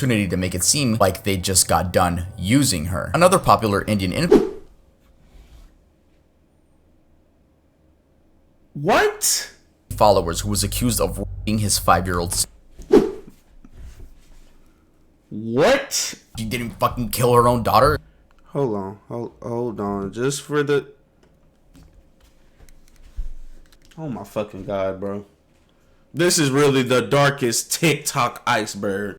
opportunity to make it seem like they just got done using her. Another popular Indian followers who was accused of raping his 5-year-old. What? She didn't fucking kill her own daughter? Hold on. Just for the... Oh my fucking god, bro. This is really the darkest TikTok iceberg.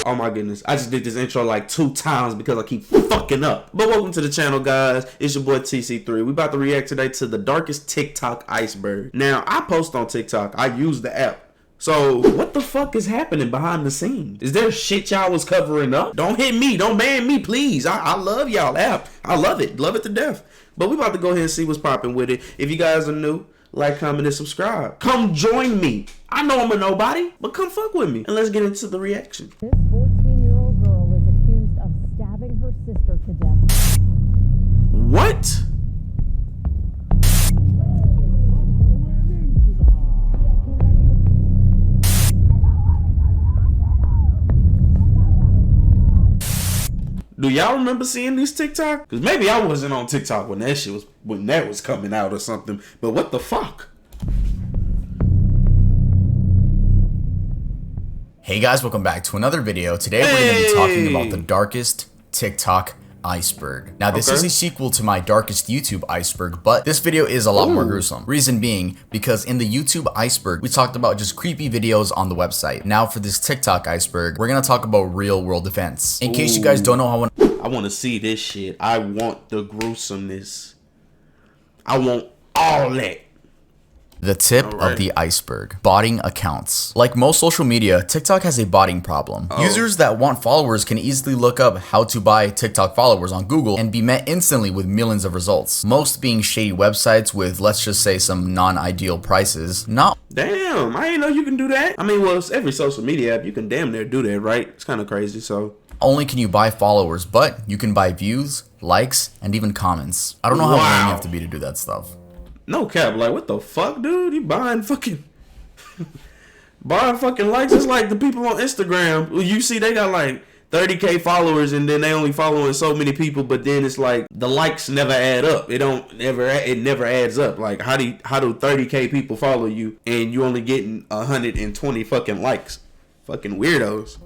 Oh my goodness. I just did this intro like 2 times because I keep fucking up. But welcome to the channel, guys. It's your boy TC3. We about to react today to the darkest TikTok iceberg. Now, I post on TikTok. I use the app. So, what the fuck is happening behind the scenes? Is there shit y'all was covering up? Don't hit me. Don't ban me, please. I love y'all app. I love it. Love it to death. But we about to go ahead and see what's popping with it. If you guys are new, like, comment, and subscribe. Come join me. I know I'm a nobody, but come fuck with me. And let's get into the reaction. This 14-year-old girl is accused of stabbing her sister to death. What? Do y'all remember seeing these TikTok? Cause maybe I wasn't on TikTok when that was coming out or something. But what the fuck? Hey guys, welcome back to another video. Today we're going to be talking about the darkest TikTok iceberg. Now this is a sequel to my darkest YouTube iceberg, but this video is a lot more gruesome. Reason being, because in the YouTube iceberg, we talked about just creepy videos on the website. Now for this TikTok iceberg, we're gonna talk about real world events. In case you guys don't know how I want to see this shit. I want the gruesomeness. I want all that. The tip of the iceberg. Botting accounts. Like most social media, TikTok has a botting problem. Users that want followers can easily look up how to buy TikTok followers on Google and be met instantly with millions of results. Most being shady websites with, let's just say, some non-ideal prices. Damn, I didn't know you can do that. I mean, well, it's every social media app. You can damn near do that, right? It's kind of crazy, so... Only can you buy followers, but you can buy views, likes, and even comments. I don't know how willing you have to be to do that stuff. No cap, like what the fuck, dude? You buying fucking likes? It's like the people on Instagram. You see, they got like 30K followers, and then they only following so many people. But then it's like the likes never add up. It never adds up. Like how do 30K people follow you, and you only getting 120 fucking likes? Fucking weirdos.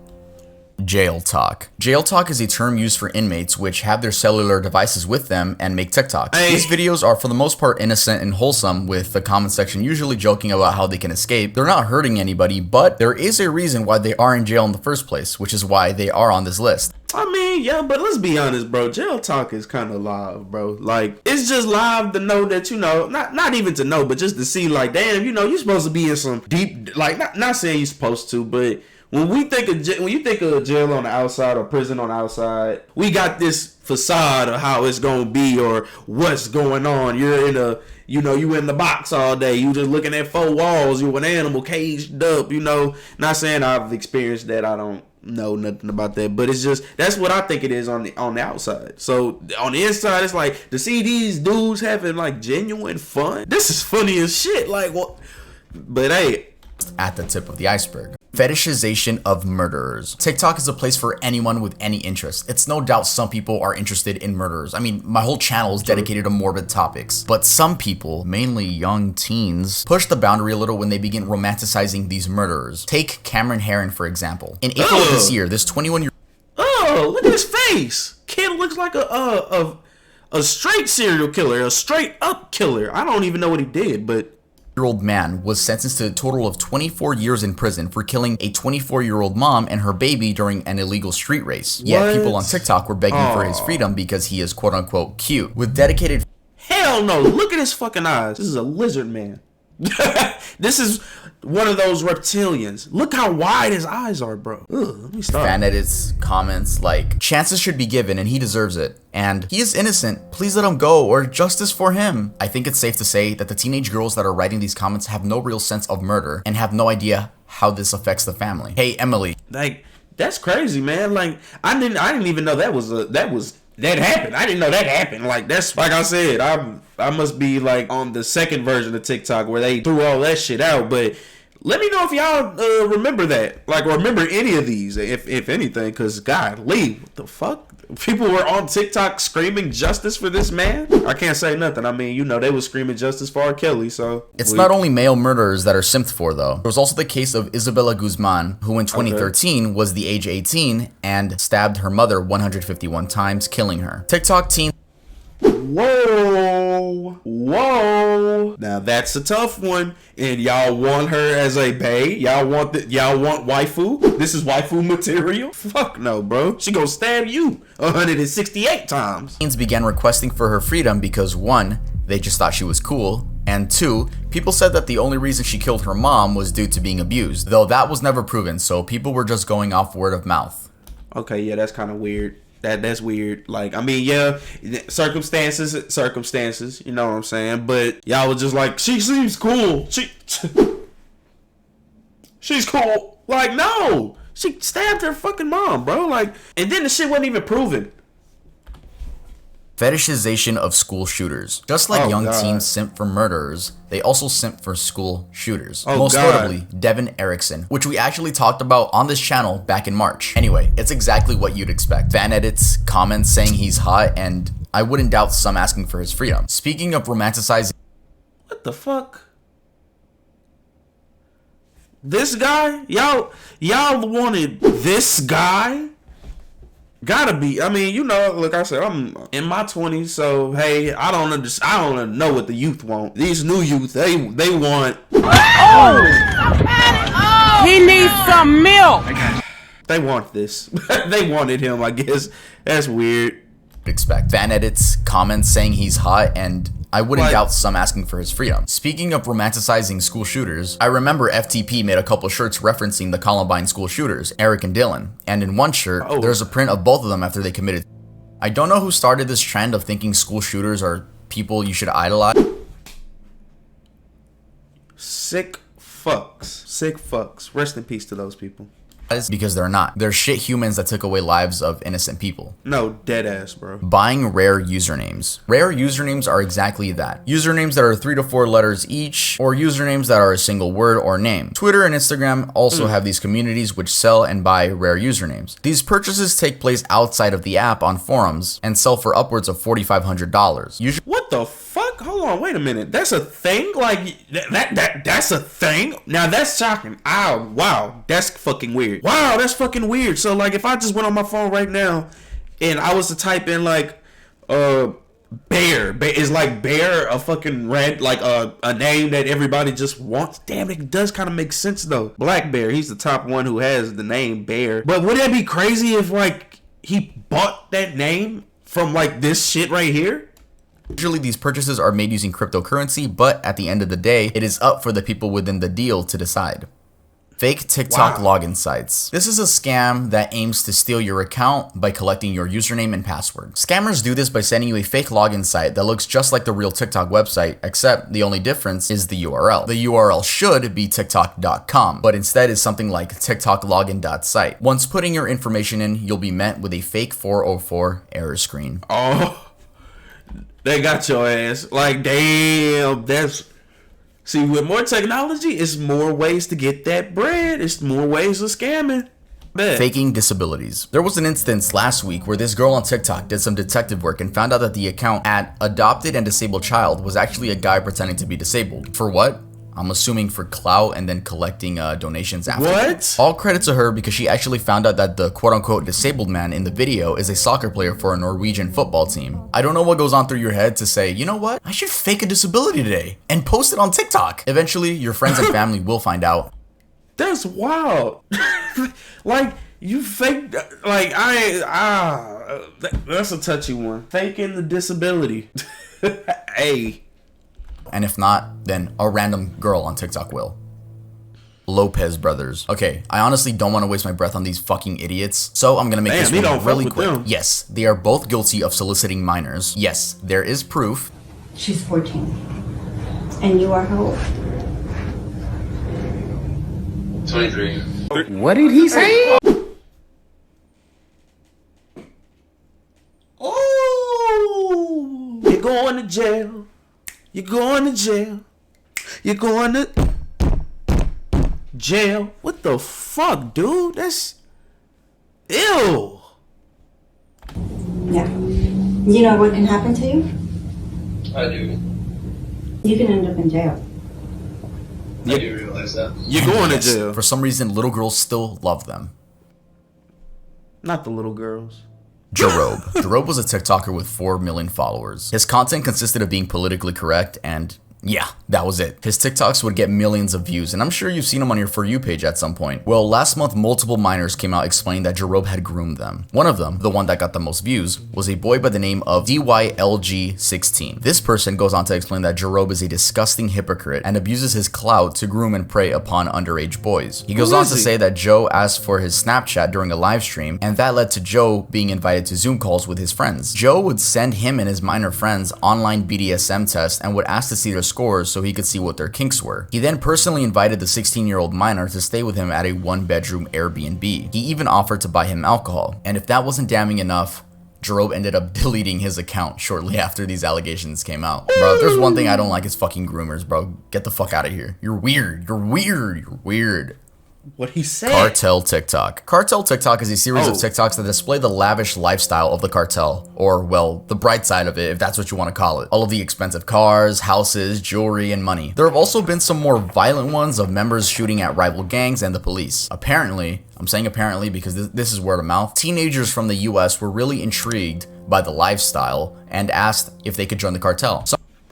Jail talk. Jail talk is a term used for inmates which have their cellular devices with them and make TikToks. These videos are for the most part innocent and wholesome, with the comment section usually joking about how they can escape. They're not hurting anybody, but there is a reason why they are in jail in the first place, which is why they are on this list. I mean, yeah, but let's be honest, bro. Jail talk is kind of live, bro. Like, it's just live to know that, you know, not even to know, but just to see, like, damn, you know, you're supposed to be in some deep, like, not saying you're supposed to, but when you think of jail on the outside or prison on the outside, we got this facade of how it's gonna be or what's going on. You're in a, you know, you in the box all day. You just looking at 4 walls. You an animal caged up. You know, not saying I've experienced that. I don't know nothing about that, but it's just that's what I think it is on the outside. So on the inside, it's like to see these dudes having like genuine fun. This is funny as shit. Like what? But hey, at the tip of the iceberg. Fetishization of murderers. TikTok is a place for anyone with any interest. It's no doubt some people are interested in murderers. I mean, my whole channel is dedicated to morbid topics. But some people, mainly young teens, push the boundary a little when they begin romanticizing these murderers. Take Cameron Herron, for example. In April of this year, this 21-year-old... Oh, look at his face! Kid looks like a straight serial killer, a straight up killer. I don't even know what he did, but... Old man was sentenced to a total of 24 years in prison for killing a 24-year-old mom and her baby during an illegal street race. Yet people on TikTok were begging for his freedom because he is quote-unquote cute. With dedicated... Hell no, look at his fucking eyes. This is a lizard man. This is one of those reptilians. Look how wide his eyes are, bro. Ugh, let me stop. Fan edits, comments like, chances should be given and he deserves it. And he is innocent, please let him go, or justice for him. I think it's safe to say that the teenage girls that are writing these comments have no real sense of murder and have no idea how this affects the family. Hey, Emily. Like, that's crazy, man. Like, I didn't even know that happened. I didn't know that happened. Like, that's like I said, I must be like on the second version of TikTok where they threw all that shit out. But Let me know if y'all remember that. Like, remember any of these, if anything, because, God, what the fuck? People were on TikTok screaming justice for this man? I can't say nothing. I mean, you know, they were screaming justice for R. Kelly, so... It's not only male murderers that are simped for, though. There was also the case of Isabella Guzman, who in 2013 was the age 18 and stabbed her mother 151 times, killing her. TikTok teen... Whoa. Now that's a tough one. And y'all want her as a bae? Y'all want waifu? This is waifu material? Fuck no, bro. She gonna stab you 168 times. Teens began requesting for her freedom because 1, they just thought she was cool, and 2, people said that the only reason she killed her mom was due to being abused, though that was never proven, so people were just going off word of mouth. Okay, yeah, that's kind of weird. That's weird. Like, I mean, yeah, circumstances, you know what I'm saying? But y'all was just like, she seems cool. She's cool. Like, no. She stabbed her fucking mom, bro. Like, and then the shit wasn't even proven. Fetishization of school shooters. Just like young teens simp for murderers, they also simp for school shooters. Most notably, Devin Erickson, which we actually talked about on this channel back in March. Anyway, it's exactly what you'd expect. Fan edits, comments saying he's hot, and I wouldn't doubt some asking for his freedom. Speaking of romanticizing... What the fuck? This guy? Y'all wanted this guy? Gotta be. I mean, you know, look, I said I'm in my 20s, so hey, I don't know what the youth want. These new youth, they want. Oh! He needs some milk. They want this. They wanted him, I guess. That's weird. Expect fan edits, comments saying he's hot, and I wouldn't doubt some asking for his freedom. Speaking of romanticizing school shooters, I remember FTP made a couple shirts referencing the Columbine school shooters, Eric and Dylan, and in one shirt, there's a print of both of them after they committed. I don't know who started this trend of thinking school shooters are people you should idolize. Sick fucks. Rest in peace to those people. Because they're not. They're shit humans that took away lives of innocent people. No, dead ass, bro. Buying rare usernames. Rare usernames are exactly that. Usernames that are 3 to 4 letters each, or usernames that are a single word or name. Twitter and Instagram also have these communities which sell and buy rare usernames. These purchases take place outside of the app on forums and sell for upwards of $4,500. What the fuck? Hold on, wait a minute. That's a thing? Like, that's a thing? Now that's shocking. Oh, wow. That's fucking weird. Wow, that's fucking weird. So, like, if I just went on my phone right now and I was to type in, like, bear is like bear a fucking red, like, a name that everybody just wants? Damn, it does kind of make sense, though. Black Bear, he's the top one who has the name Bear. But would that be crazy if, like, he bought that name from, like, this shit right here? Usually these purchases are made using cryptocurrency, but at the end of the day, it is up for the people within the deal to decide. Fake TikTok login sites. This is a scam that aims to steal your account by collecting your username and password. Scammers do this by sending you a fake login site that looks just like the real TikTok website, except the only difference is the URL. The URL should be tiktok.com, but instead is something like tiktoklogin.site. Once putting your information in, you'll be met with a fake 404 error screen. Oh, they got your ass. Like, damn, that's... See, with more technology, it's more ways to get that bread. It's more ways of scamming. Faking disabilities. There was an instance last week where this girl on TikTok did some detective work and found out that the account at Adopted and Disabled Child was actually a guy pretending to be disabled. For what? I'm assuming for clout and then collecting donations after. What? All credit to her because she actually found out that the quote-unquote disabled man in the video is a soccer player for a Norwegian football team. I don't know what goes on through your head to say, you know what? I should fake a disability today and post it on TikTok. Eventually, your friends and family will find out. That's wild. Like, you fake, like, that's a touchy one. Faking the disability. Hey. And if not, then a random girl on TikTok will. Lopez brothers. Okay, I honestly don't want to waste my breath on these fucking idiots, so I'm gonna make this one really quick. Them. Yes, they are both guilty of soliciting minors. Yes, there is proof. She's 14. And you are how old? 23. What did he say? Oh, you're going to jail. You're going to jail. You're going to... jail. What the fuck, dude? That's ew. Yeah. You know what can happen to you? I do. You can end up in jail. I do realize that. You're going to jail. For some reason, little girls still love them. Not the little girls. Jarob. Jarob was a TikToker with 4 million followers. His content consisted of being politically correct and yeah, that was it. His TikToks would get millions of views, and I'm sure you've seen them on your For You page at some point. Well, last month, multiple minors came out explaining that Jarob had groomed them. One of them, the one that got the most views, was a boy by the name of DYLG16. This person goes on to explain that Jarob is a disgusting hypocrite and abuses his clout to groom and prey upon underage boys. He goes on to say that Joe asked for his Snapchat during a live stream, and that led to Joe being invited to Zoom calls with his friends. Joe would send him and his minor friends online BDSM tests and would ask to see their scores so he could see what their kinks were. He then personally invited the 16-year-old minor to stay with him at a 1-bedroom Airbnb. He even offered to buy him alcohol. And if that wasn't damning enough, Jarob ended up deleting his account shortly after these allegations came out. Bro, if there's one thing I don't like, it's fucking groomers, bro. Get the fuck out of here. You're weird. You're weird. You're weird. What he said. Cartel TikTok. Cartel TikTok is a series of TikToks that display the lavish lifestyle of the cartel, or well, the bright side of it, if that's what you want to call it. All of the expensive cars, houses, jewelry, and money. There have also been some more violent ones of members shooting at rival gangs and the police. Apparently, I'm saying apparently because this is word of mouth, teenagers from the US were really intrigued by the lifestyle and asked if they could join the cartel.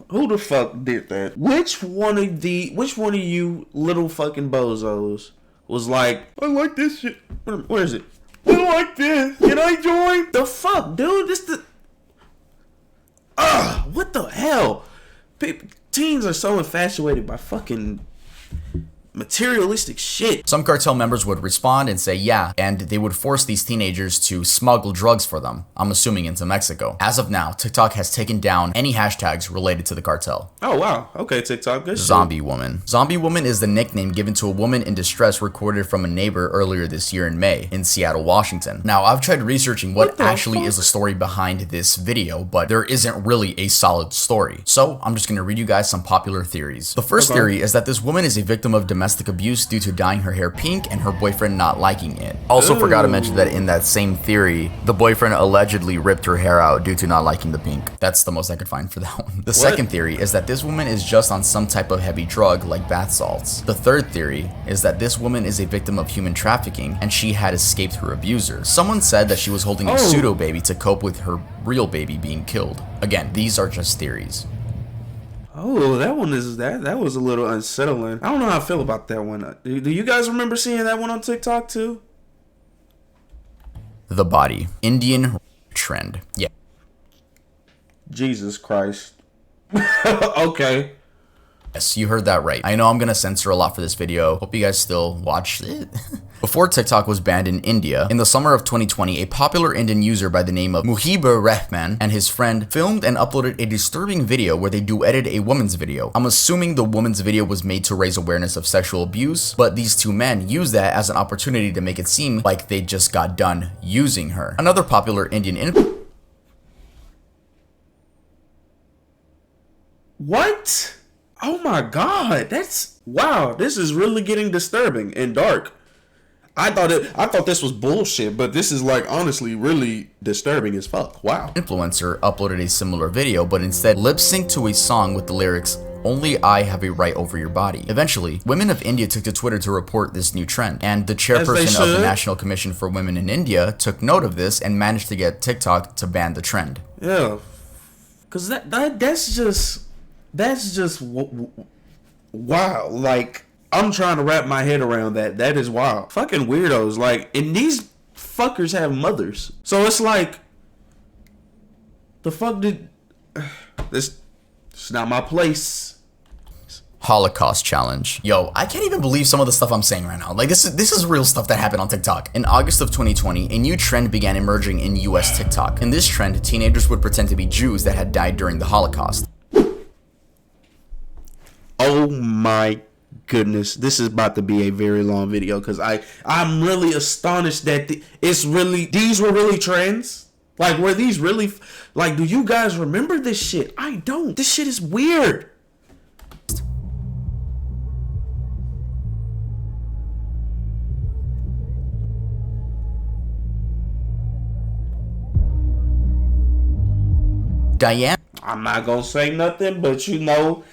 Who the fuck did that? Which one of you little fucking bozos was like, I like this shit. Where is it? I like this. Can I join? The fuck, dude? What the hell? Teens are so infatuated by fucking materialistic shit. Some cartel members would respond and say yeah, and they would force these teenagers to smuggle drugs for them, I'm assuming into Mexico. As of now, TikTok has taken down any hashtags related to the cartel. Oh wow, okay TikTok, good shit. Zombie Woman. Zombie Woman is the nickname given to a woman in distress recorded from a neighbor earlier this year in May in Seattle, Washington. Now, I've tried researching what actually is the story behind this video, but there isn't really a solid story. So, I'm just gonna read you guys some popular theories. The first theory is that this woman is a victim of domestic abuse due to dyeing her hair pink and her boyfriend not liking it. Also forgot to mention that in that same theory, the boyfriend allegedly ripped her hair out due to not liking the pink. That's the most I could find for that one. The second theory is that this woman is just on some type of heavy drug like bath salts. The third theory is that this woman is a victim of human trafficking and she had escaped her abuser. Someone said that she was holding a pseudo baby to cope with her real baby being killed. Again, these are just theories. Oh, that one is that was a little unsettling. I don't know how I feel about that one. Do you guys remember seeing that one on TikTok too? The body. Indian trend. Yeah. Jesus Christ. Okay. Yes, you heard that right. I know I'm gonna censor a lot for this video. Hope you guys still watch it. Before TikTok was banned in India, in the summer of 2020, a popular Indian user by the name of Muhibur Rahman and his friend filmed and uploaded a disturbing video where they duetted a woman's video. I'm assuming the woman's video was made to raise awareness of sexual abuse, but these two men used that as an opportunity to make it seem like they just got done using her. Another popular Indian What? Oh my god, that's wow, this is really getting disturbing and dark. I thought this was bullshit, but this is like honestly really disturbing as fuck. Wow. Influencer uploaded a similar video, but instead lip-synced to a song with the lyrics, "Only I have a right over your body." Eventually, women of India took to Twitter to report this new trend, and the chairperson of the National Commission for Women in India took note of this and managed to get TikTok to ban the trend. Yeah, cause that's just wow. Like, I'm trying to wrap my head around that. That is wild. Fucking weirdos. Like, and these fuckers have mothers. So it's like, the fuck did this? It's not my place. Holocaust challenge. Yo, I can't even believe some of the stuff I'm saying right now. Like, this is real stuff that happened on TikTok. In August of 2020, a new trend began emerging in US TikTok. In this trend, teenagers would pretend to be Jews that had died during the Holocaust. Oh my goodness, this is about to be a very long video because I'm really astonished that these were really trends. Like, were these really, like, do you guys remember this shit? I don't. This shit is weird. Diane I'm not gonna say nothing, but you know,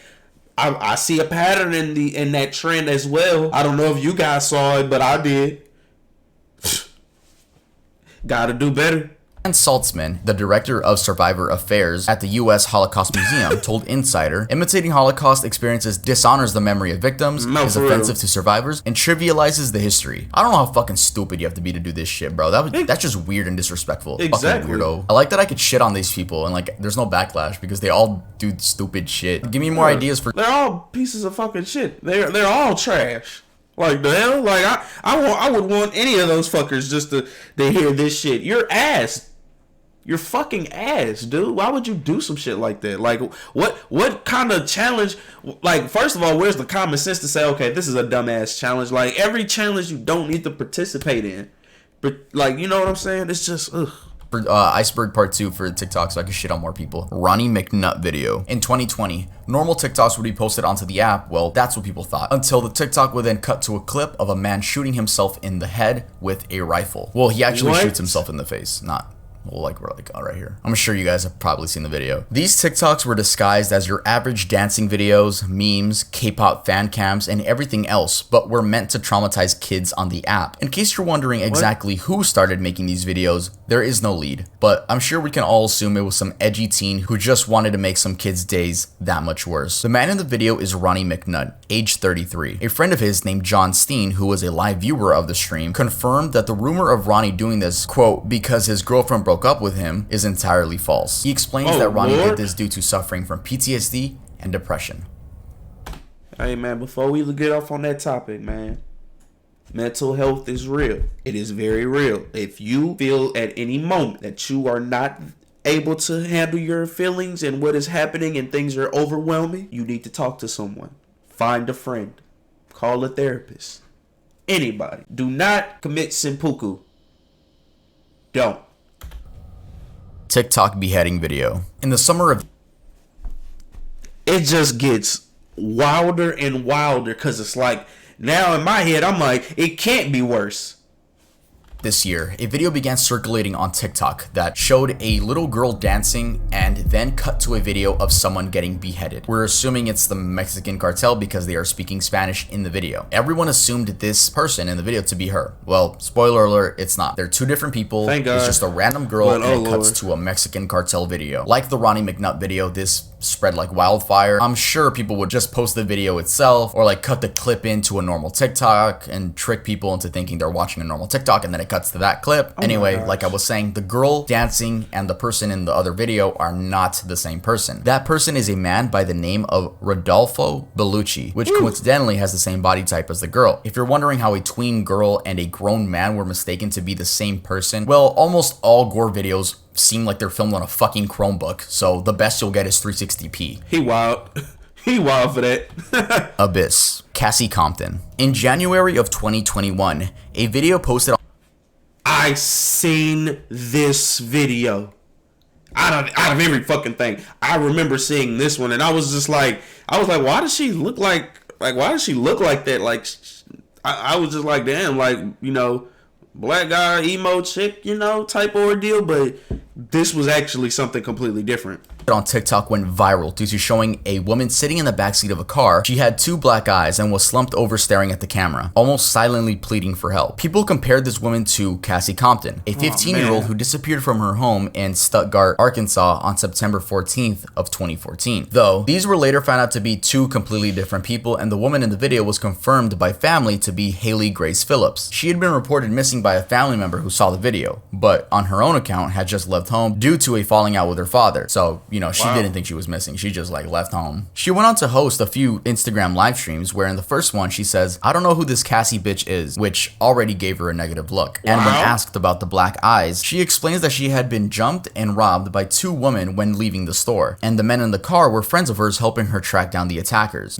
I see a pattern in that trend as well. I don't know if you guys saw it, but I did. Gotta do better. Saltzman, the director of survivor affairs at the U.S. Holocaust Museum, told Insider, imitating Holocaust experiences dishonors the memory of victims, is offensive to survivors, and trivializes the history. I don't know how fucking stupid you have to be to do this shit, bro. That's just weird and disrespectful. Exactly. Fucking weirdo. I like that I could shit on these people and like there's no backlash because they all do stupid shit. Give me more ideas for. They're all pieces of fucking shit. They're all trash. Like the hell? Like I would want any of those fuckers just to hear this shit. You're ass. You're fucking ass, dude. Why would you do some shit like that? Like, what kind of challenge? Like, first of all, where's the common sense to say, okay, this is a dumbass challenge? Like, every challenge you don't need to participate in. But, like, you know what I'm saying? It's just, ugh. For Iceberg Part 2 for TikTok so I can shit on more people. Ronnie McNutt video. In 2020, normal TikToks would be posted onto the app. Well, that's what people thought. Until the TikTok would then cut to a clip of a man shooting himself in the head with a rifle. Well, he actually shoots himself in the face, not... Well, like we're like right here. I'm sure you guys have probably seen the video. These TikToks were disguised as your average dancing videos, memes, K-pop fan cams, and everything else, but were meant to traumatize kids on the app. In case you're wondering exactly who started making these videos, there is no lead, but I'm sure we can all assume it was some edgy teen who just wanted to make some kids' days that much worse. The man in the video is Ronnie McNutt, age 33. A friend of his named John Steen, who was a live viewer of the stream, confirmed that the rumor of Ronnie doing this, quote, because his girlfriend broke up with him, is entirely false. He explains that Ronnie did this due to suffering from PTSD and depression. Hey man, before we get off on that topic, man, mental health is real. It is very real. If you feel at any moment that you are not able to handle your feelings and what is happening and things are overwhelming, you need to talk to someone. Find a friend. Call a therapist. Anybody. Do not commit seppuku. Don't. TikTok beheading video. In the summer of... It just gets wilder and wilder because it's like, now in my head, I'm like, it can't be worse. This year, a video began circulating on TikTok that showed a little girl dancing and then cut to a video of someone getting beheaded. We're assuming it's the Mexican cartel because they are speaking Spanish in the video. Everyone assumed this person in the video to be her. Well, spoiler alert, it's not. They're two different people. Thank God. It's just a random girl and it cuts to a Mexican cartel video. Like the Ronnie McNutt video, this spread like wildfire. I'm sure people would just post the video itself or like cut the clip into a normal TikTok and trick people into thinking they're watching a normal TikTok and then it cuts to that clip. Anyway, like I was saying, the girl dancing and the person in the other video are not the same person. That person is a man by the name of Rodolfo Bellucci, which coincidentally has the same body type as the girl. If you're wondering how a tween girl and a grown man were mistaken to be the same person, well, almost all gore videos seem like they're filmed on a fucking Chromebook, so the best you'll get is 360p. He wild. He wild for that. Abyss. Cassie Compton. In January of 2021, a video posted on... I seen this video. Out of every fucking thing. I remember seeing this one and I was like, why does she look like why does she look like that? Like, I was just like, damn, like, you know, black guy, emo chick, you know, type ordeal, but this was actually something completely different. On TikTok went viral due to showing a woman sitting in the backseat of a car. She had two black eyes and was slumped over staring at the camera, almost silently pleading for help. People compared this woman to Cassie Compton, a 15-year-old who disappeared from her home in Stuttgart, Arkansas on September 14th of 2014. Though, these were later found out to be two completely different people and the woman in the video was confirmed by family to be Haley Grace Phillips. She had been reported missing by a family member who saw the video, but on her own account had just left home due to a falling out with her father. So, you know, she didn't think she was missing. She just like left home. She went on to host a few Instagram live streams where in the first one she says, I don't know who this Cassie bitch is, which already gave her a negative look. And when asked about the black eyes, she explains that she had been jumped and robbed by two women when leaving the store. And the men in the car were friends of hers helping her track down the attackers.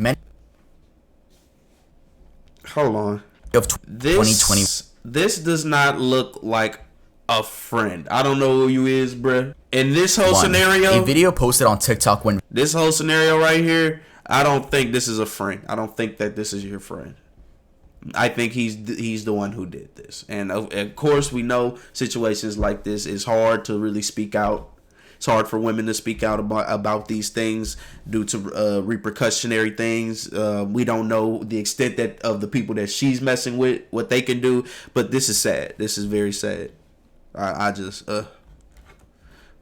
Hold on. Of 2020. This does not look like a friend. I don't know who you is, bruh. In this whole scenario, a video posted on TikTok when this whole scenario right here, I don't think this is a friend. I don't think that this is your friend. I think he's the one who did this. And of course, we know situations like this is hard to really speak out, It's hard for women to speak out about these things due to repercussionary things. We don't know the extent of the people that she's messing with, what they can do. But this is sad. This is very sad.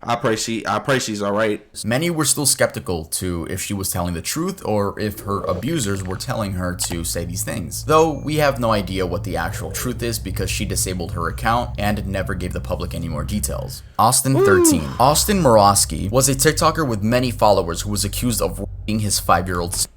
I pray she's all right. Many were still skeptical to if she was telling the truth or if her abusers were telling her to say these things. Though we have no idea what the actual truth is because she disabled her account and never gave the public any more details. Austin 13. Austin Morosky was a TikToker with many followers who was accused of raping his 5-year-old son.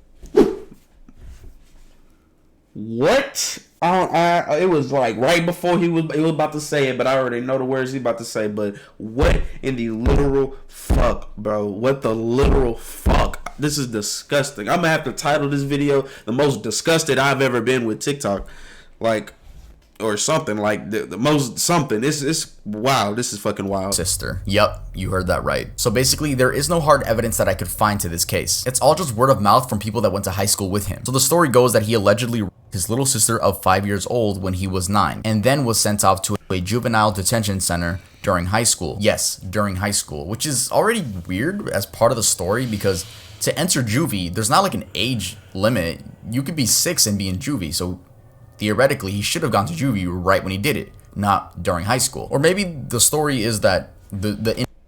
What? It was like right before he was about to say it, but I already know the words he's about to say. But what in the literal fuck, bro? What the literal fuck? This is disgusting. I'm gonna have to title this video "The Most Disgusted I've Ever Been with TikTok," like, or something like the most something. It's wow. This is fucking wild. Sister. Yep, you heard that right. So basically, there is no hard evidence that I could find to this case. It's all just word of mouth from people that went to high school with him. So the story goes that he allegedly raped his little sister of 5 years old when he was 9, and then was sent off to a juvenile detention center during high school. Yes, during high school, which is already weird as part of the story because to enter juvie, there's not like an age limit. You could be 6 and be in juvie, so theoretically, he should have gone to juvie right when he did it, not during high school. Or maybe the story is that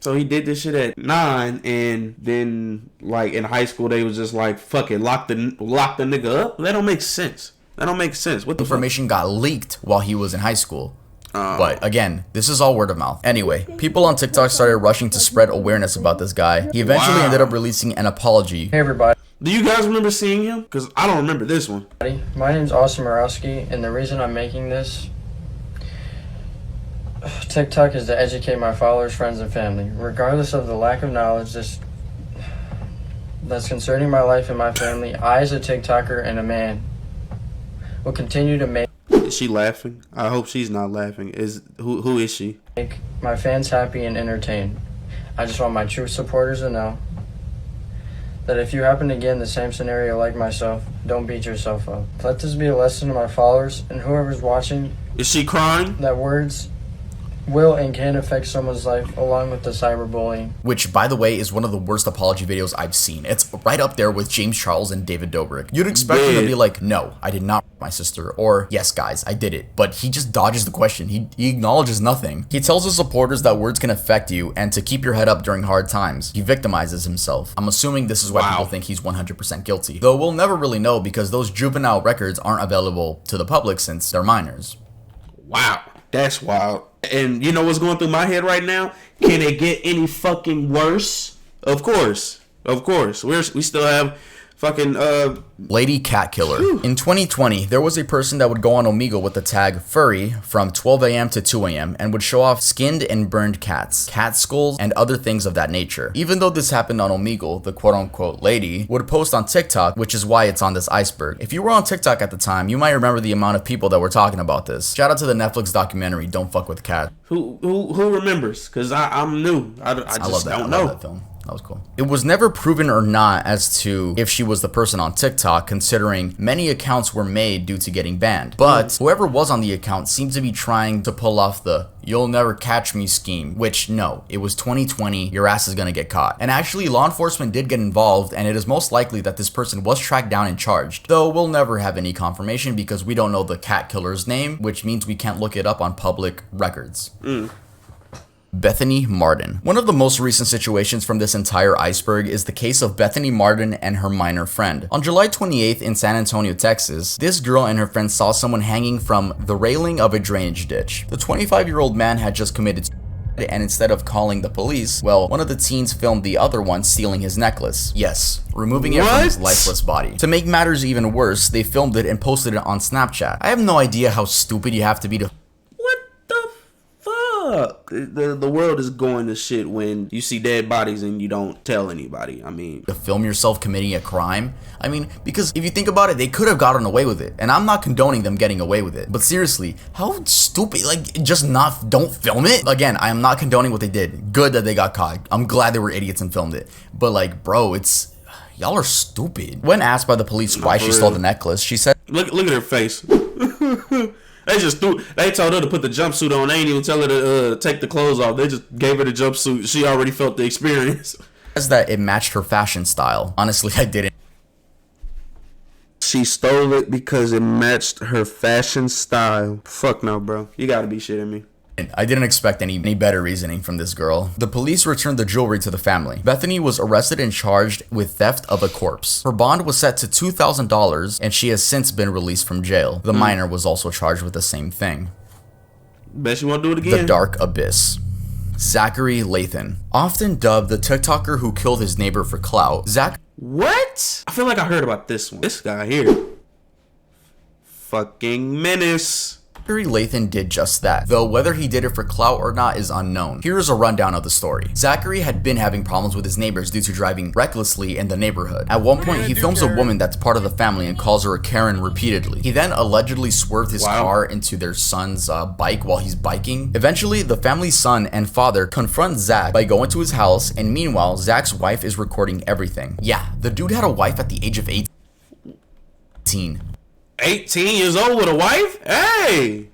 So he did this shit at 9, and then like in high school they was just like, fuck it, lock the nigga up. That don't make sense. What the information got leaked while he was in high school. But again, this is all word of mouth. Anyway, people on TikTok started rushing to spread awareness about this guy. He eventually ended up releasing an apology. Hey everybody. Do you guys remember seeing him? Because I don't remember this one. My name's Austin Morosky, and the reason I'm making this TikTok is to educate my followers, friends, and family. Regardless of the lack of knowledge that's concerning my life and my family, I as a TikToker and a man will continue to make... Is she laughing? I hope she's not laughing. Who is she? Make my fans happy and entertained. I just want my true supporters to know that if you happen to get in the same scenario like myself, don't beat yourself up. Let this be a lesson to my followers and whoever's watching. Is she crying? That words will and can affect someone's life along with the cyberbullying. Which, by the way, is one of the worst apology videos I've seen. It's right up there with James Charles and David Dobrik. You'd expect him to be like, no, I did not rape my sister, or yes guys, I did it. But he just dodges the question. He acknowledges nothing. He tells his supporters that words can affect you and to keep your head up during hard times. He victimizes himself. I'm assuming this is why people think he's 100% guilty. Though we'll never really know because those juvenile records aren't available to the public since they're minors. Wow, that's wild. And you know what's going through my head right now? Can it get any fucking worse? Of course. We still have fucking Lady Cat Killer. In 2020, there was a person that would go on Omegle with the tag furry from 12 a.m. to 2 a.m. and would show off skinned and burned cats, cat skulls, and other things of that nature. Even though this happened on Omegle, the quote-unquote lady would post on TikTok, which is why it's on this iceberg. If you were on TikTok at the time, you might remember the amount of people that were talking about this. Shout out to the Netflix documentary, Don't Fuck With Cats. Who remembers? Because I'm new. I just don't know. I love that film. That was cool. It was never proven or not as to if she was the person on TikTok, considering many accounts were made due to getting banned. But whoever was on the account seemed to be trying to pull off the "you'll never catch me" scheme, which no, it was 2020, your ass is gonna get caught. And actually, law enforcement did get involved, and it is most likely that this person was tracked down and charged. Though we'll never have any confirmation because we don't know the cat killer's name, which means we can't look it up on public records. Bethany Martin. One of the most recent situations from this entire iceberg is the case of Bethany Martin and her minor friend. On July 28th in San Antonio, Texas, this girl and her friend saw someone hanging from the railing of a drainage ditch. The 25-year-old man had just committed suicide, and instead of calling the police, well, one of the teens filmed the other one stealing his necklace. Yes, removing it from his lifeless body. To make matters even worse, they filmed it and posted it on Snapchat. I have no idea how stupid you have to be to the world is going to shit when you see dead bodies and you don't tell anybody. I mean, to film yourself committing a crime. I mean, because if you think about it, they could have gotten away with it, and I'm not condoning them getting away with it, but seriously, how stupid, like, don't film it. Again, I am not condoning what they did. Good that they got caught. I'm glad they were idiots and filmed it, but like, bro, y'all are stupid. When asked by the police why she stole the necklace, she said, look at her face. They told her to put the jumpsuit on. They ain't even tell her to take the clothes off. They just gave her the jumpsuit. She already felt the experience. Says that it matched her fashion style. Honestly, I didn't. She stole it because it matched her fashion style. Fuck no, bro. You gotta be shitting me. I didn't expect any better reasoning from this girl. The police returned the jewelry to the family. Bethany was arrested and charged with theft of a corpse. Her bond was set to $2,000 and she has since been released from jail. The minor was also charged with the same thing. Bet you won't do it again. The Dark Abyss. Zachary Lathan. Often dubbed the TikToker who killed his neighbor for clout, What? I feel like I heard about this one. This guy here. Fucking menace. Zachary Lathan did just that, though whether he did it for clout or not is unknown. Here's a rundown of the story. Zachary had been having problems with his neighbors due to driving recklessly in the neighborhood. At one point, he films a woman that's part of the family and calls her a Karen repeatedly. He then allegedly swerved his car into their son's bike while he's biking. Eventually, the family's son and father confront Zach by going to his house, and meanwhile, Zach's wife is recording everything. Yeah, the dude had a wife at the age of 18. 18 years old with a wife? Hey!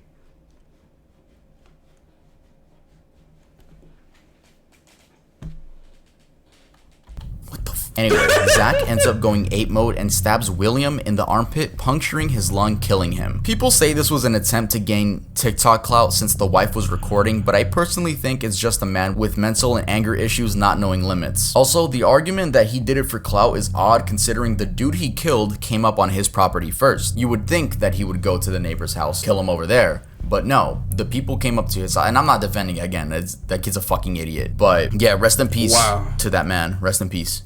Anyway, Zach ends up going ape mode and stabs William in the armpit, puncturing his lung, killing him. People say this was an attempt to gain TikTok clout since the wife was recording, but I personally think it's just a man with mental and anger issues not knowing limits. Also, the argument that he did it for clout is odd considering the dude he killed came up on his property first. You would think that he would go to the neighbor's house, kill him over there. But no, the people came up to his side, and I'm not defending again, that kid's a fucking idiot. But yeah, rest in peace to that man, rest in peace.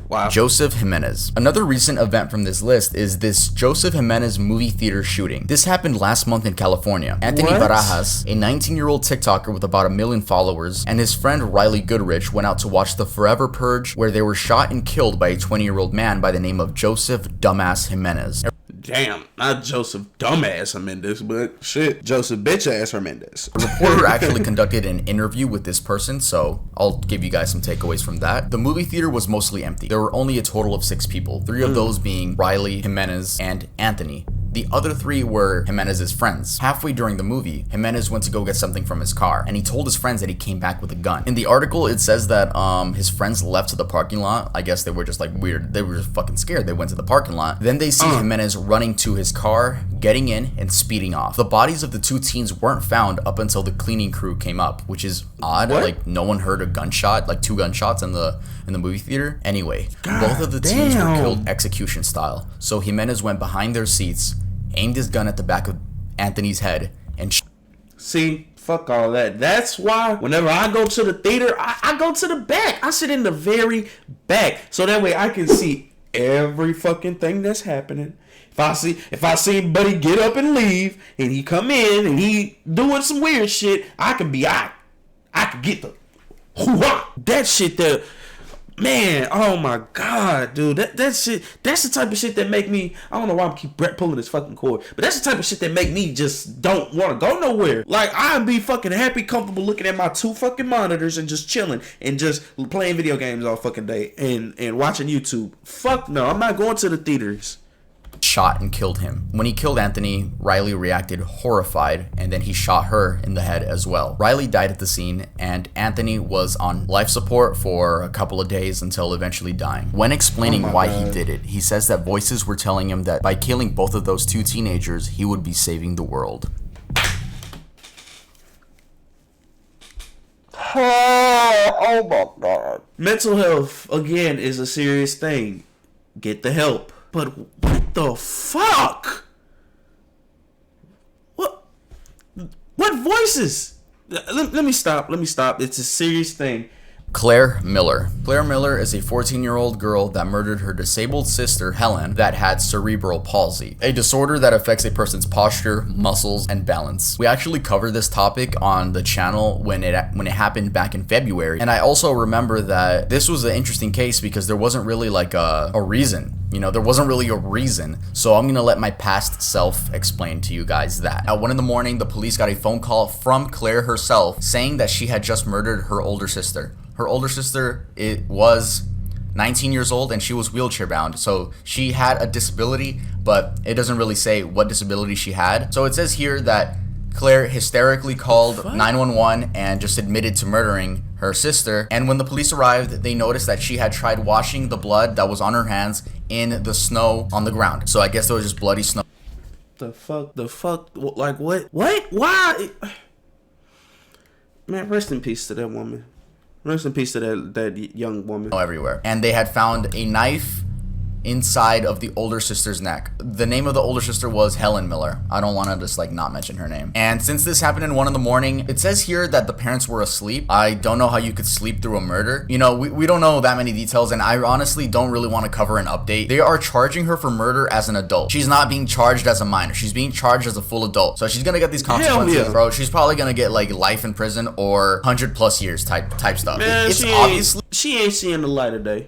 Wow. Joseph Jimenez. Another recent event from this list is this Joseph Jimenez movie theater shooting. This happened last month in California. Anthony Barajas, a 19-year-old TikToker with about 1 million followers, and his friend Riley Goodrich went out to watch The Forever Purge, where they were shot and killed by a 20-year-old man by the name of Joseph Dumbass Jimenez. Damn, not Joseph Dumbass Hernandez, but shit, Joseph Bitch-Ass Hernandez. A reporter actually conducted an interview with this person, so I'll give you guys some takeaways from that. The movie theater was mostly empty. There were only a total of 6 people, 3 of those being Riley, Jimenez, and Anthony. The other 3 were Jimenez's friends. Halfway during the movie, Jimenez went to go get something from his car, and he told his friends that he came back with a gun. In the article, it says that his friends left to the parking lot. I guess they were just like weird. They were just fucking scared. They went to the parking lot. Then they see Jimenez running to his car, getting in, and speeding off. The bodies of the 2 teens weren't found up until the cleaning crew came up, which is odd. Like, no one heard a gunshot, like 2 gunshots in the movie theater. Anyway, both of the teens were killed execution style. So Jimenez went behind their seats, aimed his gun at the back of Anthony's head, and see, fuck all that. That's why whenever I go to the theater, I go to the back. I sit in the very back, so that way I can see every fucking thing that's happening. If I see Buddy get up and leave, and he come in and he doing some weird shit, I can get the hoo-ha. That shit there. Man, oh my god, dude, that shit, that's the type of shit that make me, I don't know why I keep pulling this fucking cord, but that's the type of shit that make me just don't want to go nowhere. Like, I'd be fucking happy, comfortable looking at my 2 fucking monitors and just chilling and just playing video games all fucking day and watching YouTube. Fuck no, I'm not going to the theaters. Shot and killed him. When he killed Anthony, Riley reacted horrified, and then he shot her in the head as well. Riley died at the scene, and Anthony was on life support for a couple of days until eventually dying. When explaining why he did it, he says that voices were telling him that by killing both of those 2 teenagers, he would be saving the world. Oh my god. Mental health, again, is a serious thing. Get the help. But what the fuck? What voices? Let me stop. It's a serious thing. Claire Miller. Claire Miller is a 14-year-old girl that murdered her disabled sister, Helen, that had cerebral palsy, a disorder that affects a person's posture, muscles, and balance. We actually covered this topic on the channel when it happened back in February, and I also remember that this was an interesting case because there wasn't really like a reason. You know, there wasn't really a reason, so I'm gonna let my past self explain to you guys that. At 1 in the morning, the police got a phone call from Claire herself saying that she had just murdered her older sister. Her older sister, it was 19 years old, and she was wheelchair bound. So she had a disability, but it doesn't really say what disability she had. So it says here that Claire hysterically called 911 and just admitted to murdering her sister. And when the police arrived, they noticed that she had tried washing the blood that was on her hands in the snow on the ground. So I guess there was just bloody snow. The fuck, like what? Why? Man, rest in peace to that woman. Rest in peace to that young woman. Everywhere. And they had found a knife inside of the older sister's neck. The name of the older sister was Helen Miller. I don't want to just like not mention her name. And since this happened in 1 a.m, it says here that the parents were asleep. I don't know how you could sleep through a murder. You know, we don't know that many details, and I honestly don't really want to cover an update. They are charging her for murder as an adult. She's not being charged as a minor. She's being charged as a full adult. So she's gonna get these consequences, yeah. bro. She's probably gonna get like life in prison or 100+ years type stuff. Man, It's obviously she ain't seeing the light of day.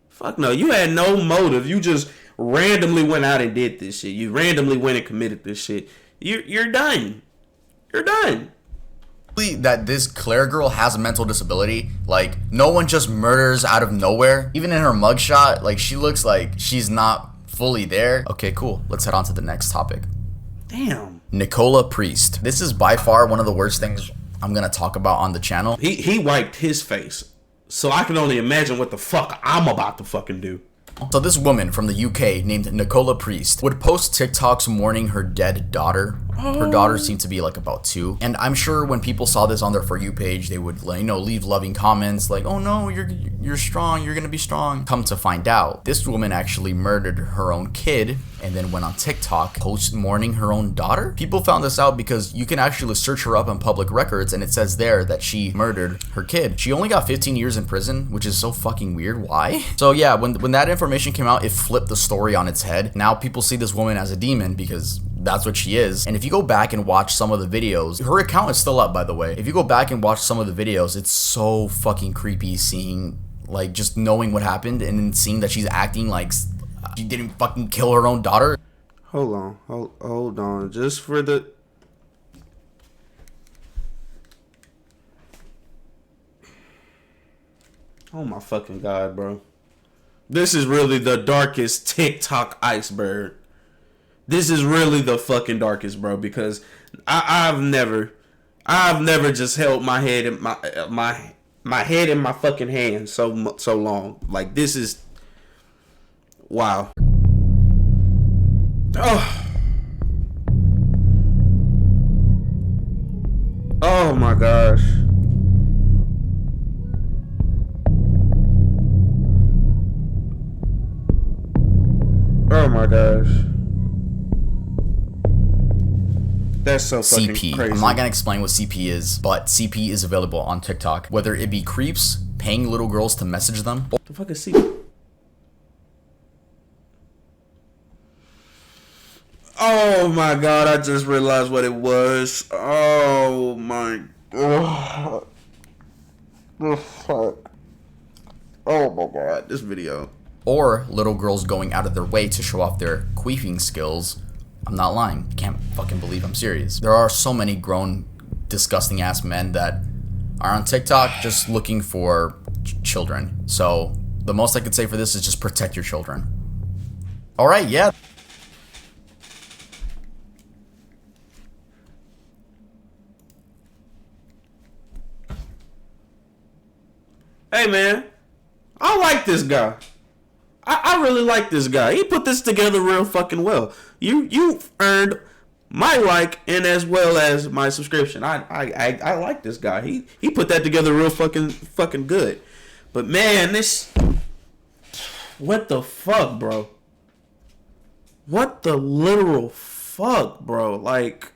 Fuck no, you had no motive. You just randomly went out and did this shit. You randomly went and committed this shit. You're done. You're done. That this Claire girl has a mental disability. Like, no one just murders out of nowhere. Even in her mugshot, like, she looks like she's not fully there. Okay, cool. Let's head on to the next topic. Damn. Nicola Priest. This is by far one of the worst things I'm gonna talk about on the channel. He wiped his face. So I can only imagine what the fuck I'm about to fucking do. So this woman from the UK named Nicola Priest would post TikToks mourning her dead daughter. Her daughter seemed to be like about 2. And I'm sure when people saw this on their For You page, they would, like, you know, leave loving comments like, oh no, you're strong, you're gonna be strong. Come to find out, this woman actually murdered her own kid and then went on TikTok post mourning her own daughter. People found this out because you can actually search her up on public records, and it says there that she murdered her kid. She only got 15 years in prison, which is so fucking weird. Why? So yeah, when that information came out, it flipped the story on its head. Now people see this woman as a demon because that's what she is. And if you go back and watch some of the videos, her account is still up, by the way. If you go back and watch some of the videos, it's so fucking creepy seeing, like, just knowing what happened and then seeing that she's acting like she didn't fucking kill her own daughter. Hold on. Just for the... Oh my fucking God, bro. This is really the darkest TikTok iceberg. This is really the fucking darkest, bro, because I've never just held my head in my head in my fucking hand so long. Like, this is wow. Oh my gosh. Oh my gosh. That's so fucking CP. crazy. I'm not gonna explain what CP is, but CP is available on TikTok. Whether it be creeps paying little girls to message them. What the fuck is CP? Oh my God, I just realized what it was. Oh my God. The fuck. Oh my God, this video. Or little girls going out of their way to show off their queefing skills. I'm not lying. Can't fucking believe I'm serious. There are so many grown, disgusting ass men that are on TikTok just looking for children. So the most I could say for this is just protect your children. All right, yeah. Hey man, I like this guy. I really like this guy. He put this together real fucking well. You've earned my like and as well as my subscription. I like this guy. He put that together real fucking good. But man, this, what the fuck, bro? What the literal fuck, bro? Like,